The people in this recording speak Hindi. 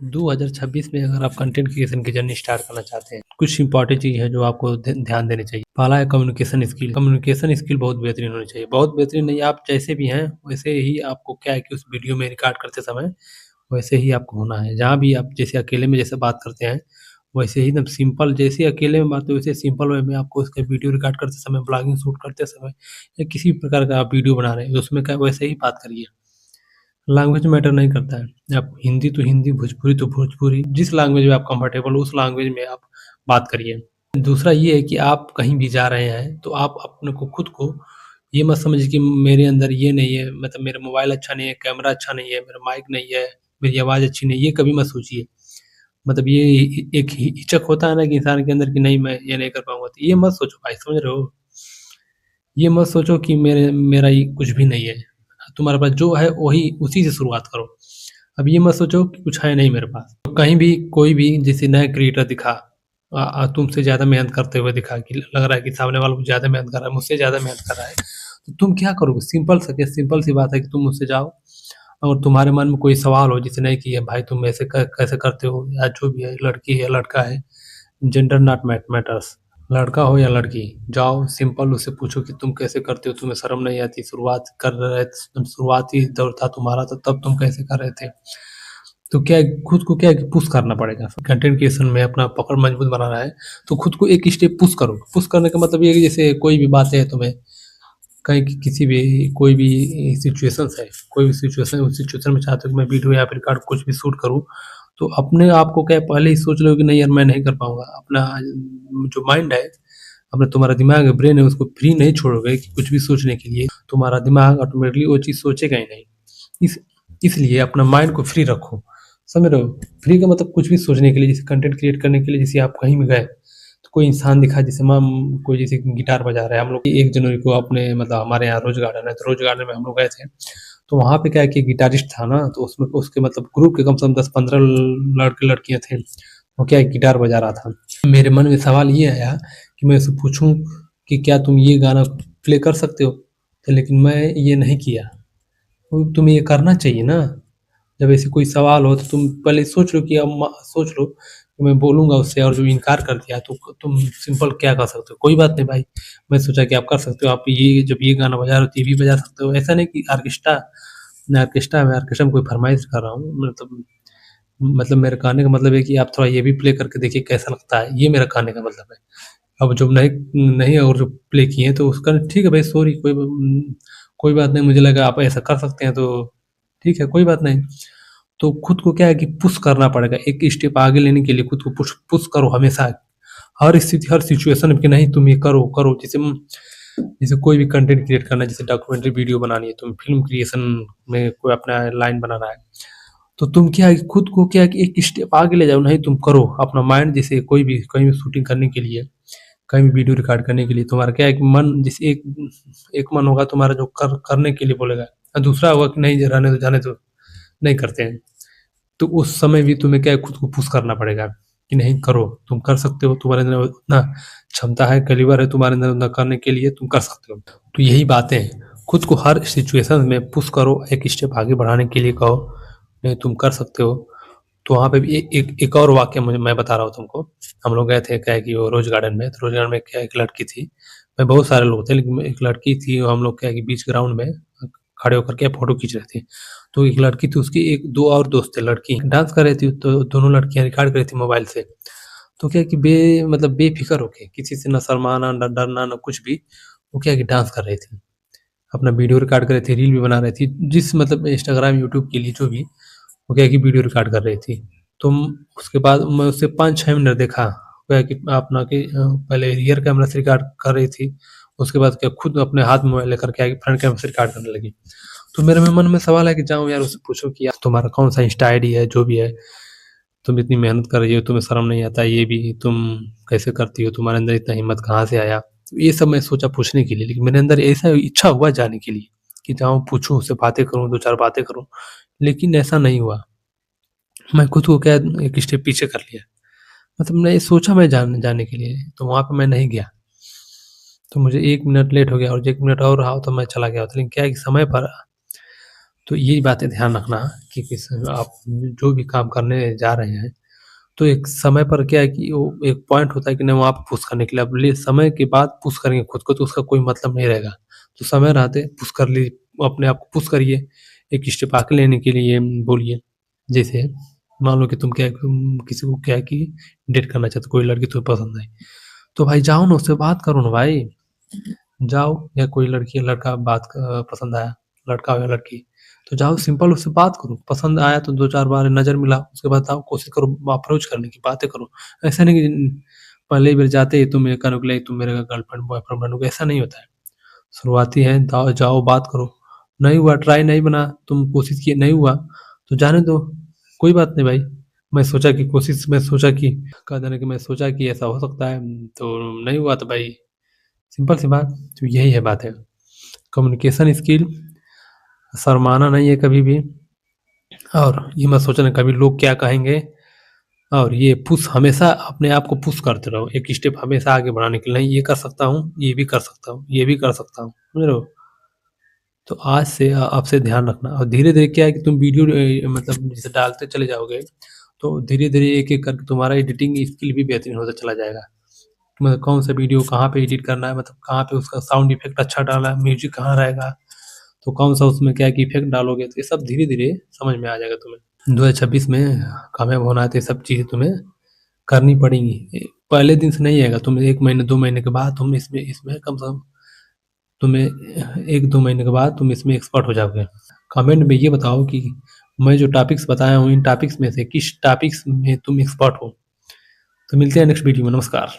2026 में अगर आप कंटेंट क्रिएशन की जर्नी स्टार्ट करना चाहते हैं, कुछ इंपॉर्टेंट चीज़ है जो आपको ध्यान देनी चाहिए। पहला है कम्युनिकेशन स्किल। कम्युनिकेशन स्किल बहुत बेहतरीन होनी चाहिए। बहुत बेहतरीन नहीं, आप जैसे भी हैं वैसे ही आपको क्या है कि उस वीडियो में रिकॉर्ड करते समय वैसे ही आपको होना है। जहाँ भी आप जैसे अकेले में जैसे बात करते हैं, वैसे ही एकदम सिंपल, जैसे अकेले में बात है वैसे सिंपल वे में आपको उसका वीडियो रिकॉर्ड करते समय, ब्लॉगिंग शूट करते समय या किसी भी प्रकार का आप वीडियो बना रहे हैं, उसमें क्या वैसे ही बात करिए। लैंग्वेज मैटर नहीं करता है। आप हिंदी तो हिंदी, भोजपुरी तो भोजपुरी, जिस लैंग्वेज में आप कंफर्टेबल हो उस लैंग्वेज में आप बात करिए। दूसरा ये है कि आप कहीं भी जा रहे हैं तो आप अपने को खुद को ये मत समझिए कि मेरे अंदर ये नहीं है, मतलब मेरा मोबाइल अच्छा नहीं है, कैमरा अच्छा नहीं है, मेरा माइक नहीं है, मेरी आवाज़ अच्छी नहीं है, ये कभी मत सोचिए। मतलब ये एक हिचक होता है ना कि इंसान के अंदर कि नहीं मैं ये नहीं कर पाऊँगा, तो ये मत सोचो भाई, समझ रहे हो? ये मत सोचो कि मेरा ये कुछ भी नहीं है। तुम्हारे पास जो है वही उसी से शुरुआत करो। अब ये मत सोचो कि कुछ है नहीं मेरे पास। तो कहीं भी कोई भी जैसे नया क्रिएटर दिखा, तुमसे ज़्यादा मेहनत करते हुए दिखा कि लग रहा है कि सामने वाला कुछ ज़्यादा मेहनत कर रहा है, मुझसे ज़्यादा मेहनत कर रहा है, तो तुम क्या करोगे? सिंपल सी बात है कि तुम मुझसे जाओ और तुम्हारे मन में कोई सवाल हो जैसे नहीं कि ये भाई तुम ऐसे कैसे करते हो, या जो भी है, लड़की है लड़का है, जेंडर नॉट मैटर्स, लड़का हो या लड़की, जाओ सिंपल उससे पूछो कि तुम कैसे करते हो, तुम्हें शर्म नहीं आती? शुरुआती दौर था तुम्हारा, तो तब तुम कैसे कर रहे थे? तो क्या है, खुद को क्या है कि पुश करना पड़ेगा। कंटेंट क्रिएशन में अपना पकड़ मजबूत बनाना है तो खुद को एक स्टेप पुश करो। पुश करने का मतलब ये है कि जैसे कोई भी बात है तुम्हें कहीं किसी भी कोई भी सिचुएशंस है, कोई भी सिचुएशन, उस सिचुएशन में चाहते हो कि मैं वीडियो या फिर कार्ड कुछ भी शूट करूँ, तो अपने आप को क्या है पहले ही सोच लो कि नहीं यार मैं नहीं कर पाऊँगा। अपना जो माइंड है, अपना तुम्हारा दिमाग है, ब्रेन है, उसको फ्री नहीं छोड़ोगे कि कुछ भी सोचने के लिए, तुम्हारा दिमाग ऑटोमेटिकली वो चीज़ सोचेगा ही नहीं। इस इसलिए अपना माइंड को फ्री रखो, समझ रहे हो? फ्री का मतलब कुछ भी सोचने के लिए, जैसे कंटेंट क्रिएट करने के लिए, जैसे आप कहीं भी गए तो कोई इंसान दिखा, जैसे मान कोई जैसे गिटार बजा रहा है, हम लोग 1 जनवरी को अपने मतलब हमारे यहाँ रोज़ गार्डन है, तो रोज़ गार्डन में हम लोग गए थे। तो वहाँ पे क्या है कि गिटारिस्ट था ना, तो उसमें उसके मतलब ग्रुप के कम से कम 10-15 लड़के-लड़कियाँ थे। वो क्या है गिटार बजा रहा था। मेरे मन में सवाल ये आया कि मैं उससे पूछूँ कि क्या तुम ये गाना प्ले कर सकते हो? तो लेकिन मैं ये नहीं किया। तो तुम्हें ये करना चाहिए ना। जब ऐसे कोई सवाल हो तो तुम पहले सोच लो कि सोच लो कि मैं बोलूँगा उससे, और जो इनकार कर दिया तो तुम सिंपल क्या कर सकते हो? कोई बात नहीं भाई, मैं सोचा कि आप कर सकते हो, आप ये जब ये गाना बजा रहे हो तो ये भी बजा सकते हो। ऐसा नहीं कि ऑर्केस्ट्रा में कोई फ़रमाइश कर रहा हूँ, मतलब मेरे कहने का मतलब है कि आप थोड़ा ये भी प्ले करके देखिए कैसा लगता है, ये मेरा कहने का मतलब है। अब जब नहीं नहीं और जो प्ले किए तो उसका ठीक है भाई, सॉरी, कोई बात नहीं, मुझे लगा आप ऐसा कर सकते हैं तो ठीक है, कोई बात नहीं। तो खुद को क्या है कि पुश करना पड़ेगा, एक स्टेप आगे लेने के लिए खुद को पुश पुश करो हमेशा, हर स्थिति, हर सिचुएशन में कि नहीं तुम ये करो करो। जैसे कोई भी कंटेंट क्रिएट करना है, जैसे डॉक्यूमेंट्री वीडियो बनानी है, तुम फिल्म क्रिएशन में कोई अपना लाइन बनाना है, तो तुम क्या है कि खुद को क्या है कि एक स्टेप आगे ले जाओ, नहीं तुम करो अपना माइंड, जैसे कोई भी कहीं भी शूटिंग करने के लिए, कहीं भी वीडियो रिकॉर्ड करने के लिए तुम्हारा क्या है कि मन, जैसे एक मन होगा तुम्हारा जो करने के लिए बोलेगा, और दूसरा होगा कि नहीं रहने दो, जाने दो, नहीं करते हैं। तो उस समय भी तुम्हें क्या है खुद को पुश करना पड़ेगा कि नहीं करो, तुम कर सकते हो, तुम्हारे अंदर उतना क्षमता है, कैलिबर है तुम्हारे अंदर उतना करने के लिए, तुम कर सकते हो। तो यही बातें हैं, खुद को हर सिचुएशन में पुश करो, एक स्टेप आगे बढ़ाने के लिए कहो नहीं तुम कर सकते हो। तो वहाँ पे भी एक और वाक्य मुझे मैं बता रहा हूँ तुमको। हम लोग गए थे क्या है कि वो रोज गार्डन में, तो रोज गार्डन में क्या है, एक लड़की थी, मैं बहुत सारे लोग थे लेकिन एक लड़की थी, हम लोग क्या है कि बीच ग्राउंड में खड़े होकर के फोटो खींच रहे थे। तो एक लड़की थी, उसकी एक दो और दोस्त थे, लड़की डांस कर रही थी, तो दोनों लड़कियां रिकॉर्ड कर रही थी मोबाइल से। तो क्या है कि मतलब बेफिक्र होके, किसी से ना शर्माना ना डरना ना कुछ भी, वो क्या है कि डांस कर रही थी, अपना वीडियो रिकॉर्ड कर रही थी, रील भी बना रही थी, जिस मतलब इंस्टाग्राम यूट्यूब के लिए जो भी, वो क्या है कि वीडियो रिकॉर्ड कर रही थी। तो उसके बाद मैं उससे 5-6 मिनट देखा, क्या है कि अपना कि पहले रियर कैमरा से रिकॉर्ड कर रही थी, उसके बाद क्या खुद अपने हाथ में मोबाइल लेकर क्या है कि फ्रंट कैमरा से रिकॉर्ड करने लगी। तो मेरे में मन में सवाल है कि जाऊँ यार उससे पूछूँ कि यार तुम्हारा कौन सा इंस्टा आईडी है, जो भी है, तुम इतनी मेहनत कर रही हो, तुम्हें शर्म नहीं आता? ये भी तुम कैसे करती हो, तुम्हारे अंदर इतना हिम्मत कहाँ से आया? तो ये सब मैं सोचा पूछने के लिए, लेकिन मेरे अंदर ऐसा इच्छा हुआ जाने के लिए कि जाऊँ पूछूँ, उससे बातें करूँ, 2-4 बातें करूँ, लेकिन ऐसा नहीं हुआ। मैं खुद को क्या एक स्टेप पीछे कर लिया। मतलब मैं सोचा मैं जाने के लिए, तो वहाँ पे मैं नहीं गया। तो मुझे 1 मिनट लेट हो गया, और 1 मिनट और रहा तो मैं चला गया होता। लेकिन क्या है कि समय पर तो ये बातें ध्यान रखना कि किस आप जो भी काम करने जा रहे हैं, तो एक समय पर क्या है कि वो एक पॉइंट होता है कि नहीं वहाँ पे पुश करने के लिए, अब ले समय के बाद पुश करेंगे खुद को तो उसका कोई मतलब नहीं रहेगा। तो समय रहते पुश कर ली अपने आप को पुश करिए, एक स्टेप आगे लेने के लिए बोलिए। जैसे मान लो कि तुम क्या है किसी को क्या है कि डेट करना चाहते हो, कोई लड़की तुम्हें पसंद आई, तो भाई जाओ ना उससे बात करो ना भाई। जाओ या कोई लड़की या लड़का पसंद आया, लड़का हो या लड़की, तो जाओ सिंपल उससे बात करो। पसंद आया तो 2-4 बार नज़र मिला, उसके बाद आओ कोशिश करो अप्रोच करने की, बातें करो। ऐसा नहीं कि पहले ही बार जाते ही तुम ये करोगे तुम मेरा गर्लफ्रेंड बॉयफ्रेंड बनोगे, ऐसा नहीं होता है। शुरुआती है जाओ बात करो। नहीं हुआ, ट्राई नहीं बना, तुम कोशिश किए नहीं हुआ, तो जाने दो, कोई बात नहीं भाई। मैं सोचा कि कह देना कि मैं सोचा कि ऐसा हो सकता है, तो नहीं हुआ तो भाई सिंपल सी बात, तो यही है बात है। कम्युनिकेशन स्किल शर्माना नहीं है कभी भी, और ये मत सोचना कभी लोग क्या कहेंगे, और ये पुश हमेशा अपने आप को पुश करते रहो, एक स्टेप हमेशा आगे बढ़ाने के लिए, नहीं ये कर सकता हूँ, ये भी कर सकता हूँ, ये भी कर सकता हूँ, समझ रहे हो? तो आज से अब से ध्यान रखना, और धीरे-धीरे क्या है कि तुम वीडियो मतलब जैसे डालते चले जाओगे, तो धीरे-धीरे एक-एक करके तुम्हारा एडिटिंग स्किल भी बेहतरीन होता चला जाएगा। मतलब कौन सा वीडियो कहाँ पे एडिट करना है, मतलब कहाँ पे उसका साउंड इफेक्ट अच्छा डालना है, म्यूजिक कहाँ रहेगा, तो कौन सा उसमें क्या है कि इफेक्ट डालोगे, तो ये सब धीरे-धीरे समझ में आ जाएगा तुम्हें। 2026 में कामयाब होना है तो ये सब चीज़ें तुम्हें करनी पड़ेंगी। पहले दिन से नहीं आएगा, तुम 1 महीने 2 महीने के बाद तुम इसमें इसमें कम से कम तुम्हें 1-2 महीने के बाद तुम इसमें एक्सपर्ट हो जाओगे। कमेंट में ये बताओ कि मैं जो टॉपिक्स बताया हूँ इन टॉपिक्स में से किस टॉपिक्स में तुम एक्सपर्ट हो। तो मिलते हैं नेक्स्ट वीडियो में, नमस्कार।